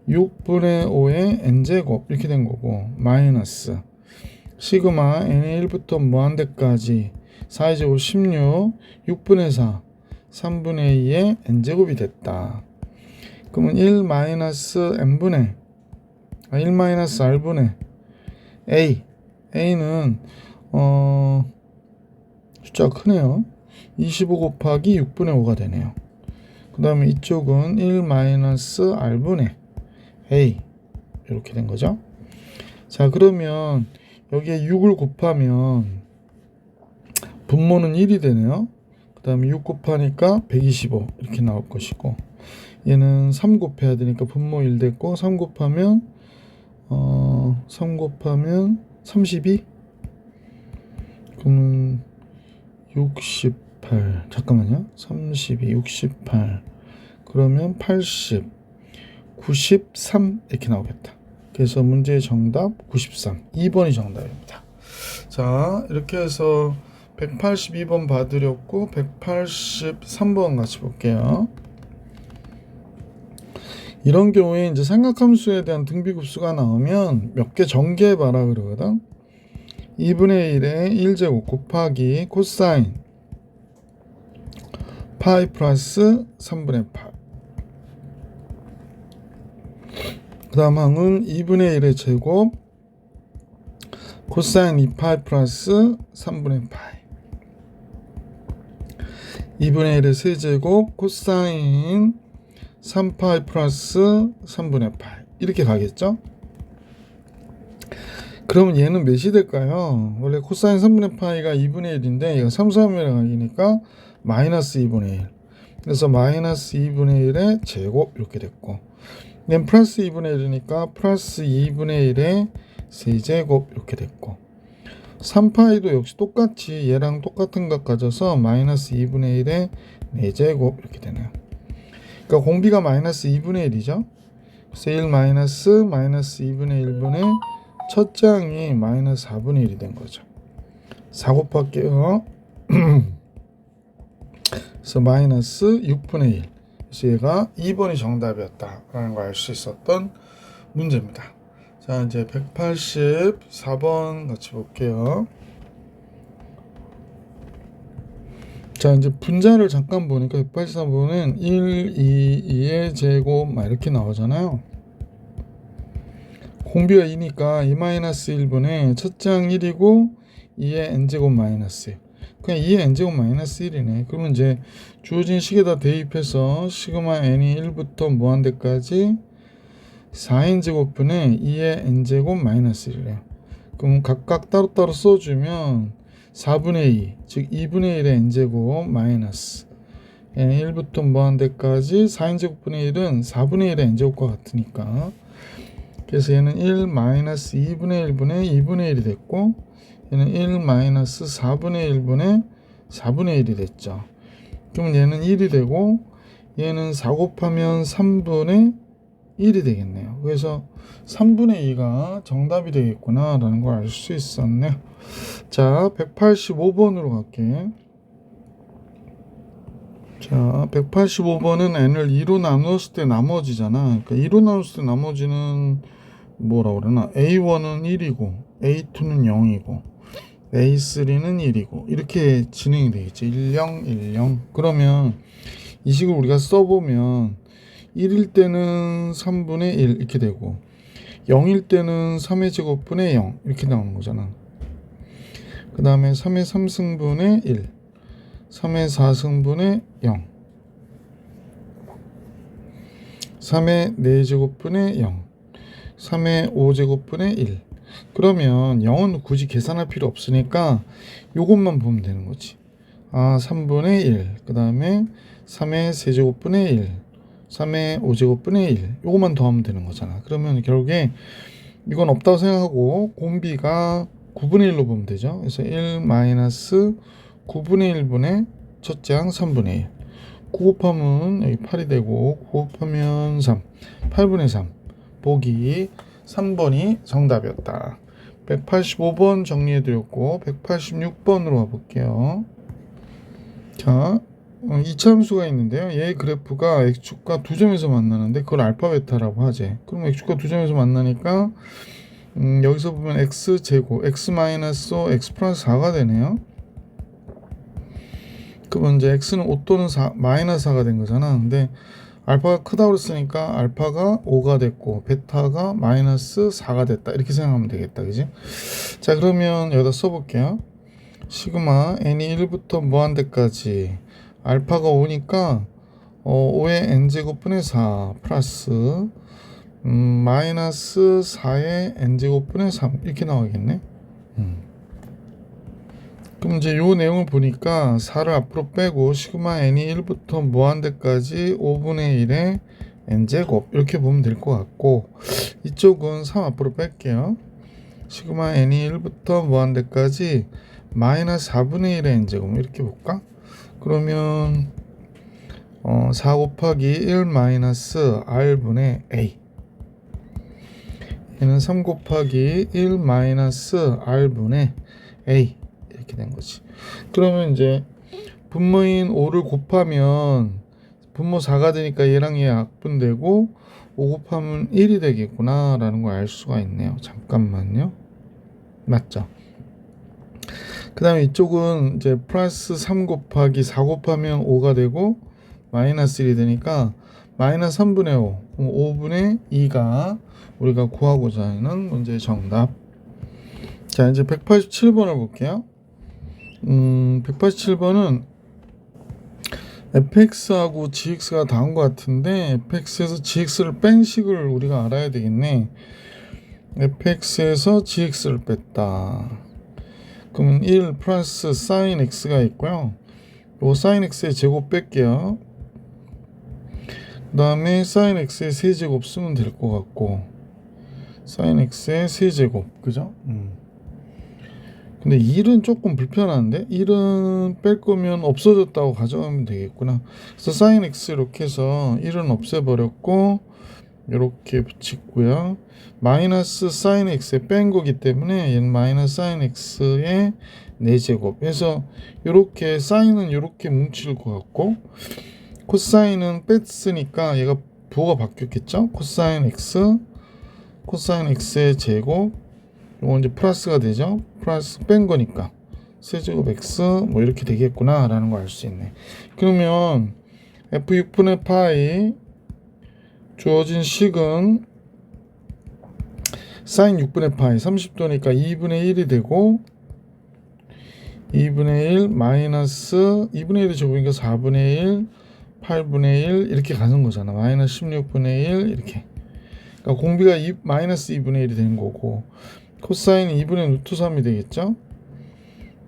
6분의 5의 n제곱 이렇게 된 거고, 마이너스 시그마 n이 1부터 무한대까지 4의 제곱 16 6분의 4 3분의 2의 n제곱이 됐다. 그러면 1 마이너스 n분의 1 마이너스 r분의 a는 숫자가 크네요. 25 곱하기 6분의 5가 되네요. 그 다음에 이쪽은 1 마이너스 r분의 a 이렇게 된 거죠. 자, 그러면 여기에 6을 곱하면 분모는 1이 되네요. 그 다음에 6 곱하니까 125 이렇게 나올 것이고, 얘는 3 곱해야 되니까 분모 1 됐고, 3 곱하면 32. 그러면 68 잠깐만요. 32 68 그러면 80 93 이렇게 나오겠다. 그래서 문제의 정답 93 2번이 정답입니다. 자, 이렇게 해서 182번 봐드렸고 183번 같이 볼게요. 이런 경우에 이제 삼각함수에 대한 등비급수가 나오면 몇 개 전개해봐라 그러거든. 2분의 1에 1제곱 곱하기 코사인 파이 플러스 3분의 8. 그 다음 항은 2분의 1의 제곱 코사인 2파이 플러스 3분의 8. 2분의 1의 세제곱 코사인 3파이 플러스 3분의 8 이렇게 가겠죠. 그러면 얘는 몇이 될까요? 원래 코사인 3분의 파이가 2분의 1인데 얘가 3, 3분의 가기니까 마이너스 2분의 1. 그래서 마이너스 2분의 1의 제곱 이렇게 됐고, 얘는 플러스 2분의 1이니까 플러스 2분의 1의 세제곱 이렇게 됐고, 3파이도 역시 똑같이 얘랑 똑같은 것 가져서 마이너스 2분의 1의 4제곱 이렇게 되네요. 그러니까 공비가 마이너스 2분의 1이죠. 그래서 1 마이너스 2분의 1분의 첫 장이 마이너스 4분의 1이 된 거죠. 4 곱할게요. 그래서 마이너스 6분의 1. 그래서 얘가 2번이 정답이었다라는 걸 알 수 있었던 문제입니다. 자, 이제 184번 같이 볼게요. 자, 이제 분자를 잠깐 보니까 184번은 1, 2, 2의 제곱 막 이렇게 나오잖아요. 공비가 2니까 2-1분의 첫 장 1이고 2의 n제곱 마이너스 1. 그냥 2의 n제곱 마이너스 1이네. 그러면 이제 주어진 식에다 대입해서 시그마 n이 1부터 무한대까지 4n제곱분의 2의 n제곱 마이너스 1이래요. 그럼 각각 따로따로 써주면 4분의 2, 즉 2분의 1의 n제곱 마이너스 n 1부터 무한대까지 4n제곱분의 1은 4분의 1의 n제곱과 같으니까, 그래서 얘는 1 마이너스 2분의 1분의 2분의 1이 됐고, 얘는 1 마이너스 4분의 1분의 4분의 1이 됐죠. 그럼 얘는 1이 되고, 얘는 4 곱하면 3분의 1이 되겠네요. 그래서 3분의 2가 정답이 되겠구나 라는 걸 알 수 있었네요. 자, 185번으로 갈게. 자, 185번은 n을 2로 나누었을 때 나머지잖아. 그러니까 2로 나눴을 때 나머지는 뭐라 그러나, A1은 1이고 A2는 0이고 A3는 1이고 이렇게 진행이 되겠지. 10, 10. 그러면 이 식을 우리가 써보면 1일 때는 3분의 1 이렇게 되고 0일 때는 3의 제곱분의 0 이렇게 나오는 거잖아. 그 다음에 3의 3승분의 1, 3의 4승분의 0, 3의 4제곱분의 0, 3의 5제곱분의 1. 그러면 0은 굳이 계산할 필요 없으니까 요것만 보면 되는 거지. 3분의 1, 그 다음에 3의 세제곱분의 1, 3의 5제곱분의 1, 요것만 더하면 되는 거잖아. 그러면 결국에 이건 없다고 생각하고 공비가 9분의 1로 보면 되죠. 그래서 1 마이너스 9분의 1분의 첫째 항 3분의 1. 9 곱하면 여기 8이 되고 9 곱하면 3 8분의 3 보기 3번이 정답이었다. 185번 정리해드렸고 186번으로 와볼게요. 자, 이차함수가 있는데요. 얘의 그래프가 x축과 두 점에서 만나는데 그걸 알파 베타라고 하지. 그럼 x축과 두 점에서 만나니까 여기서 보면 x제곱 x 마이너스 5 x 플러스 4가 되네요. 그러면 이제 x는 5 또는 4, 마이너스 4가 된 거잖아. 근데 알파가 크다고 그랬으니까 알파가 5가 됐고 베타가 마이너스 4가 됐다. 이렇게 생각하면 되겠다. 그지? 자, 그러면 여기다 써볼게요. 시그마 n이 1부터 무한대까지 알파가 5니까 5의 n제곱분의 4 플러스 마이너스 4의 n제곱분의 3 이렇게 나오겠네. 그럼 이제 요 내용을 보니까 4를 앞으로 빼고 시그마 n이 1부터 무한대까지 5분의 1의 n제곱 이렇게 보면 될 것 같고, 이쪽은 3 앞으로 뺄게요. 시그마 n이 1부터 무한대까지 마이너스 4분의 1의 n제곱 이렇게 볼까? 그러면 4 곱하기 1 마이너스 r분의 a, 얘는 3 곱하기 1 마이너스 r분의 a 이렇게 된 거지. 그러면 이제 분모인 5를 곱하면 분모 4가 되니까 얘랑 얘 약분되고 5 곱하면 1이 되겠구나 라는 걸 알 수가 있네요. 잠깐만요. 맞죠? 그 다음에 이쪽은 이제 플러스 3 곱하기 4 곱하면 5가 되고 마이너스 1이 되니까 마이너스 3분의 5, 5분의 2가 우리가 구하고자 하는 문제의 정답. 자, 이제 187번을 볼게요. 187번은 fx하고 gx가 다운 것 같은데 fx에서 gx를 뺀 식을 우리가 알아야 되겠네. fx에서 gx를 뺐다. 그러면 1 플러스 sin x가 있고요. 요 sin x의 제곱 뺄게요. 그 다음에 sin x의 세제곱 쓰면 될 것 같고, sin x의 세제곱, 그죠? 근데 1은 조금 불편한데 1은 뺄 거면 없어졌다고 가져가면 되겠구나. 그래서 sin x 이렇게 해서 1은 없애버렸고 이렇게 붙이고요. 마이너스 sin x에 뺀 거기 때문에 얘는 마이너스 sin x의 4제곱 해서 이렇게 sin은 이렇게 뭉칠 것 같고, 코사인은 뺐으니까 얘가 부호가 바뀌었겠죠. 코사인 x, 코사인 x의 제곱, 이건 이제 플러스가 되죠. 플러스 뺀 거니까 세제곱 x 뭐 이렇게 되겠구나 라는 걸 알 수 있네. 그러면 f6분의 파이 주어진 식은 사인 6분의 파이 30도니까 2분의 1이 되고 2분의 1 마이너스 2분의 1이 적으니까 4분의 1 8분의 1 이렇게 가는 거잖아. 마이너스 16분의 1 이렇게. 그러니까 공비가 마이너스 2분의 1이 되는 거고, 코사인 2분의 루트 3이 되겠죠.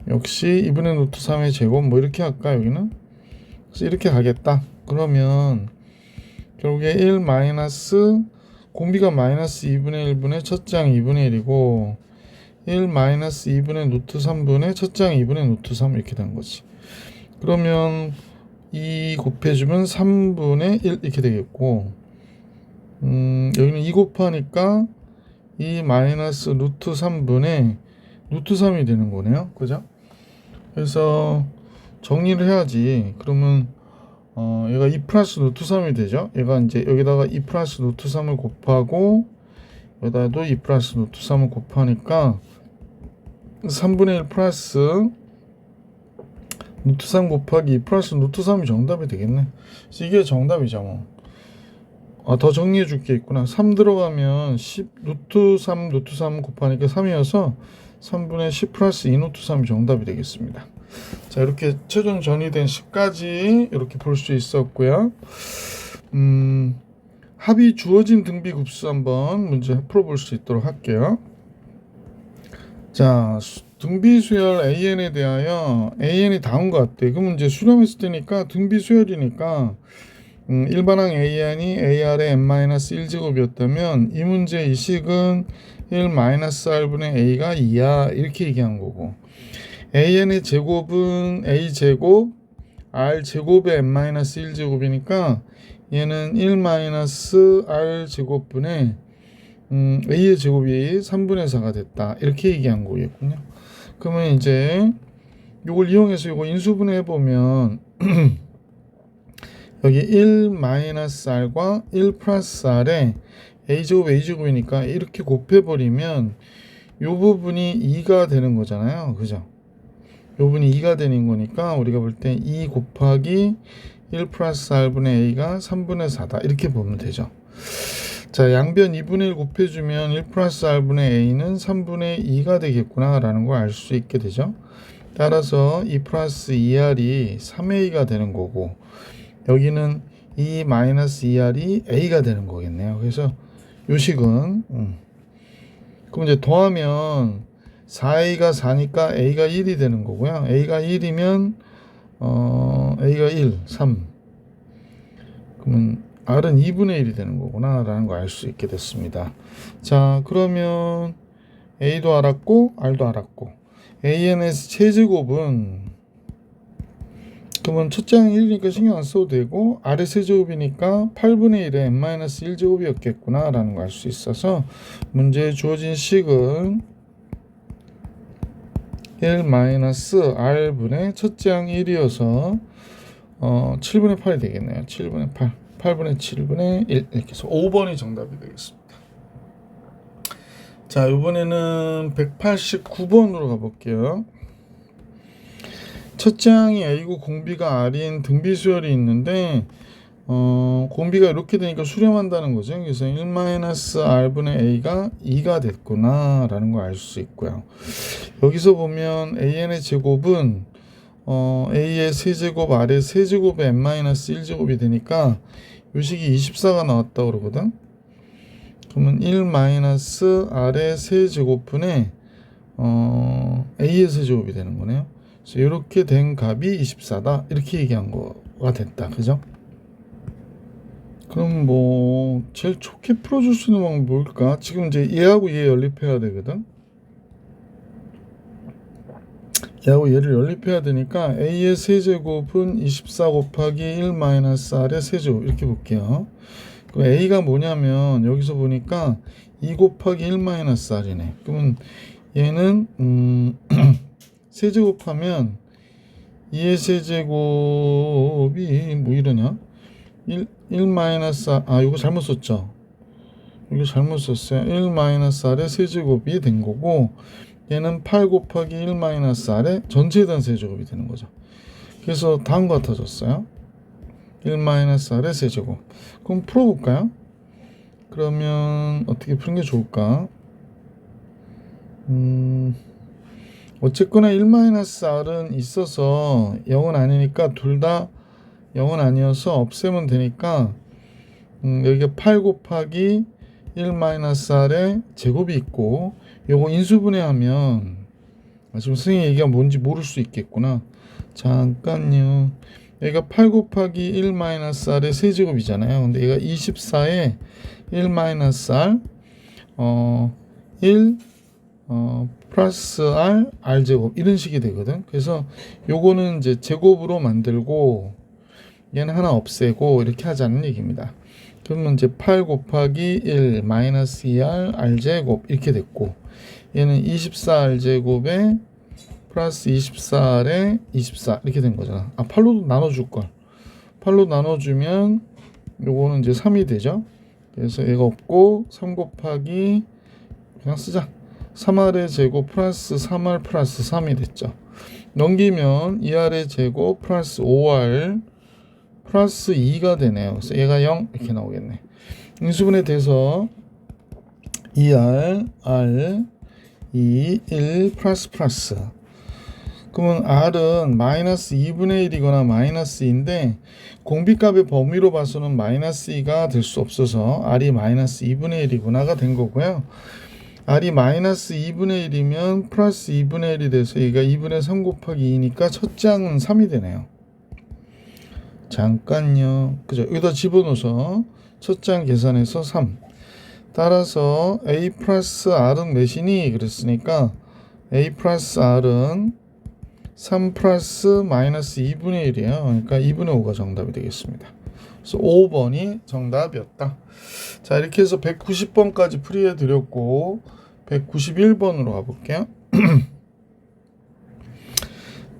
역시 2분의 루트 3의 제곱 뭐 이렇게 할까 여기는. 그래서 이렇게 가겠다. 그러면 결국에 1 마이너스 공비가 마이너스 2분의 1분의 첫장 2분의 1이고 1 마이너스 2분의 루트 3분의 첫장 2분의 루트 3 이렇게 된 거지. 그러면 2 곱해주면 3분의 1 이렇게 되겠고, 여기는 2 곱하니까 2 마이너스 루트 3분의 루트 3이 되는 거네요. 그죠? 그래서 정리를 해야지. 그러면 얘가 2 플러스 루트 3이 되죠. 얘가 이제 여기다가 2 플러스 루트 3을 곱하고 여기다도 2 플러스 루트 3을 곱하니까 3분의 1 플러스 루트 3 곱하기 2 플러스 루트 3이 정답이 되겠네. 그래서 이게 정답이죠 뭐. 더 정리해 줄 게 있구나. 3 들어가면 10 루트 3 루트 3 곱하니까 3이어서 3분의 10 플러스 2 루트 3이 정답이 되겠습니다. 자, 이렇게 최종 정리된 식까지 이렇게 볼 수 있었고요. 합이 주어진 등비급수 한번 문제 풀어볼 수 있도록 할게요. 자, 등비수열 AN에 대하여 AN이 다운 것 같아. 그러면 이제 수렴했을 때니까 등비수열이니까 일반항 AN이 AR의 n-1제곱이었다면 이 문제의 이 식은 1-r분의 a가 2야 이렇게 얘기한 거고, AN의 제곱은 a제곱 r 제곱에 n-1 제곱이니까 얘는 1-r 제곱분의 a의 제곱이 3분의 4가 됐다. 이렇게 얘기한 거겠군요. 그러면 이제 이걸 이용해서 이거 인수분해 해보면 여기 1-r과 1 플러스 r에 a제곱 a제곱이니까 이렇게 곱해버리면 이 부분이 2가 되는 거잖아요. 그죠? 이 부분이 2가 되는 거니까 우리가 볼 때 2 곱하기 1 플러스 r분의 a가 3분의 4다. 이렇게 보면 되죠. 자, 양변 2분의 1 곱해주면 1 플러스 r분의 a는 3분의 2가 되겠구나 라는 걸 알 수 있게 되죠. 따라서 2 플러스 2r이 3a가 되는 거고 여기는 2 마이너스 2r이 a가 되는 거겠네요. 그래서 요식은 그럼 이제 더하면 4a가 4니까 a가 1이 되는 거고요. a가 1이면 a가 1, 3 그러면 r은 2분의 1이 되는 거구나 라는 거 알 수 있게 됐습니다. 자, 그러면 a도 알았고 r도 알았고 ans 세제곱은 그러면 첫째 항이 1이니까 신경 안 써도 되고 r의 세제곱이니까 8분의 1에 n-1제곱이었겠구나 라는 걸 알 수 있어서 문제에 주어진 식은 1-r분의 첫째 항이 1이어서 7분의 8이 되겠네요. 7분의 8 8분의 7분의 1 이렇게 해서 5번이 정답이 되겠습니다. 자, 이번에는 189번으로 가볼게요. 첫째 항이 a고 공비가 r인 등비수열이 있는데 공비가 이렇게 되니까 수렴한다는 거죠. 그래서 1-r분의 a가 2가 됐구나 라는 걸 알 수 있고요. 여기서 보면 an의 제곱은 a의 세제곱 r의 세제곱에 n-1제곱이 되니까 요식이 24가 나왔다고 그러거든. 그러면 1-r의 세제곱분의 a의 세제곱이 되는 거네요. 그래서 이렇게 된 값이 24다. 이렇게 얘기한 거가 됐다. 그죠? 그럼 뭐 제일 좋게 풀어줄 수 있는 방법이 뭘까? 지금 이제 얘하고 얘 연립해야 되거든. 얘하고 얘를 연립해야 되니까 a의 세제곱은 24 곱하기 1-r의 세제곱 이렇게 볼게요. 그럼 a가 뭐냐면 여기서 보니까 2 곱하기 1-r이네. 그러면 얘는 세제곱하면 2의 세제곱이 뭐 이러냐? 1 이거 잘못 썼죠? 이거 잘못 썼어요. 1-r의 세제곱이 된 거고 얘는 8 곱하기 1-r의 전체에 대한 세제곱이 되는 거죠. 그래서 다음과 같아졌어요. 1-r의 세제곱. 그럼 풀어볼까요? 그러면 어떻게 푸는 게 좋을까? 어쨌거나 1-r은 있어서 0은 아니니까 둘 다 0은 아니어서 없애면 되니까 여기가 8 곱하기 1-r의 제곱이 있고 요거 인수분해하면 지금 선생님 얘기가 뭔지 모를 수 있겠구나. 잠깐요. 여기가 8 곱하기 1-r의 세제곱이잖아요. 근데 얘가 24에 1-r 1 플러스 r 제곱 이런 식이 되거든. 그래서 요거는 이제 제곱으로 만들고 얘는 하나 없애고 이렇게 하자는 얘기입니다. 그러면 이제 8 곱하기 1 마이너스 2r r제곱 이렇게 됐고 얘는 24r제곱에 플러스 24r에 24 이렇게 된 거잖아. 8로도 나눠줄걸. 8로 나눠주면 요거는 이제 3이 되죠. 그래서 얘가 없고 3 곱하기 그냥 쓰자. 3r의 제곱 플러스 3r 플러스 3이 됐죠. 넘기면 2r의 제곱 플러스 5r 플러스 2가 되네요. 그래서 얘가 0 이렇게 나오겠네. 인수분해 돼서 2r, r, 2, 1 플러스 플러스. 그러면 r은 마이너스 2분의 1이거나 마이너스 2인데 공비값의 범위로 봐서는 마이너스 2가 될 수 없어서 r이 마이너스 2분의 1이구나가 된 거고요. r이 마이너스 2분의 1이면 플러스 2분의 1이 돼서 얘가 2분의 3 곱하기 2니까 첫째 항은 3이 되네요. 잠깐요. 그죠? 여기다 집어넣어서 첫째 항 계산해서 3. 따라서 a 플러스 r은 몇이니? 그랬으니까 a 플러스 r은 3 플러스 마이너스 2분의 1이에요. 그러니까 2분의 5가 정답이 되겠습니다. 그래서 5번이 정답이었다. 자, 이렇게 해서 190번까지 풀이해 드렸고 191번으로 가볼게요.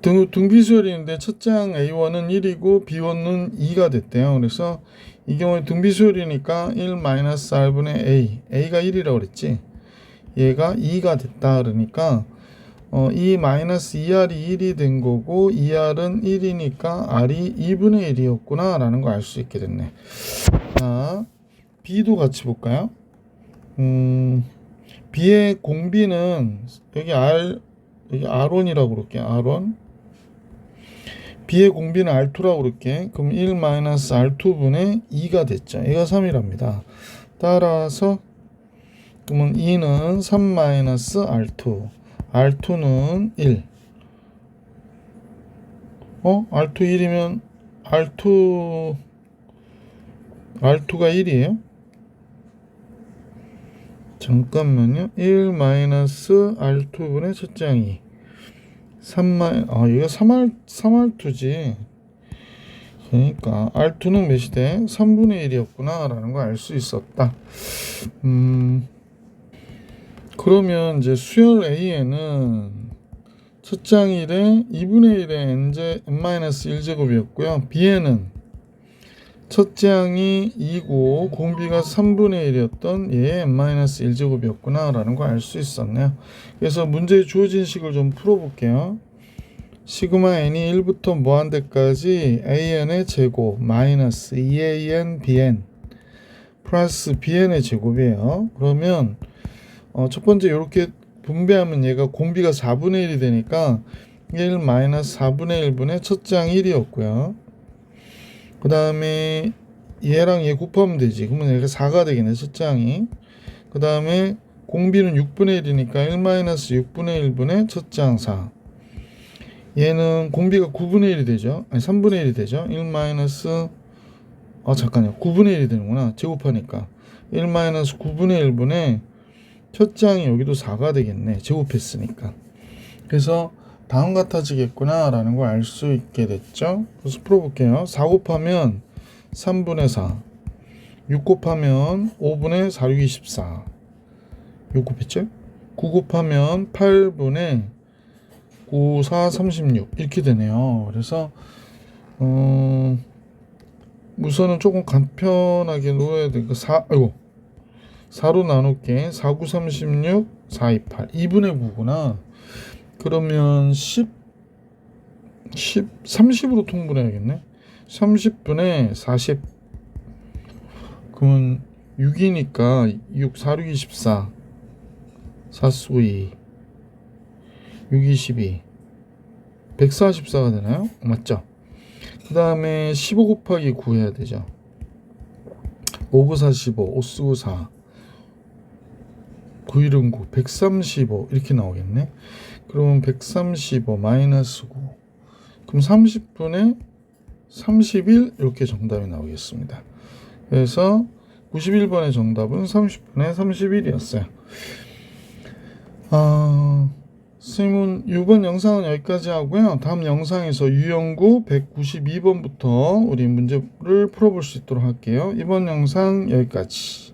등비수열인데 첫장 A1은 1이고 B1은 2가 됐대요. 그래서 이 경우에 등비수열이니까 1-R분의 A, A가 1이라고 그랬지. 얘가 2가 됐다 그러니까 이 마이너스 2R이 1이 된 거고 2R은 1이니까 R이 2분의 1이었구나 라는 거 알 수 있게 됐네. 자, B도 같이 볼까요? B의 공비는 여기 R1이라고 그럴게요. R1. B의 공비는 R2라고 그럴게. 그럼 1-R2분의 2가 됐죠. 얘가 3이랍니다. 따라서 그러면 2는 3-R2. R2는 1. R2 1이면 R2가 1이에요? 잠깐만요. 1-R2분의 첫장 2. 얘가 3R2지. 그러니까 R2는 몇이 돼? 3분의 1이었구나 라는 거 알 수 있었다. 그러면 이제 수열 A에는 첫장 1에 2분의 1의 n-1제곱이었고요. B에는 첫장이 2고 공비가 3분의 1이었던 얘의 n-1제곱이었구나 라는 거 알 수 있었네요. 그래서 문제에 주어진 식을 좀 풀어볼게요. 시그마 n이 1부터 무한 대까지 an의 제곱 마이너스 2an bn 플러스 bn의 제곱이에요. 그러면 첫 번째 이렇게 분배하면 얘가 공비가 4분의 1이 되니까 1 마이너스 4분의 1분의 첫장 1이었고요. 그 다음에 얘랑 얘 곱하면 되지. 그러면 얘가 4가 되겠네, 첫장이. 그 다음에 공비는 6분의 1이니까 1 마이너스 6분의 1분의 첫장 4. 얘는 공비가 9분의 1이 되죠. 아니 3분의 1이 되죠. 1 마이너스 잠깐요. 9분의 1이 되는구나. 제곱하니까 1 마이너스 9분의 1분의 첫장이 여기도 4가 되겠네. 제곱했으니까. 그래서 다음 같아지겠구나 라는 걸 알 수 있게 됐죠. 그래서 풀어볼게요. 4 곱하면 3분의 4, 6 곱하면 5분의 4, 6, 24. 6 곱했죠? 9 곱하면 8분의 9, 4, 36 이렇게 되네요. 그래서 우선은 조금 간편하게 놓아야 되니까 4로 나눌게. 4, 9, 36, 4, 2, 8 2분의 9구나. 그러면 30으로 통분해야겠네. 30분의 40. 그러면 6이니까 6, 4, 6, 24. 4, 5, 2. 6, 22. 144가 되나요? 맞죠? 그 다음에 15 곱하기 9 해야 되죠. 5, 9, 4, 15. 5 쓰고 4. 9, 1은 9. 135. 이렇게 나오겠네. 그러면 135 마이너스 9. 그럼 30분의 31 이렇게 정답이 나오겠습니다. 그래서 91번의 정답은 30분의 31이었어요. 선생님은 이번 영상은 여기까지 하고요. 다음 영상에서 유형구 192번부터 우리 문제를 풀어볼 수 있도록 할게요. 이번 영상 여기까지.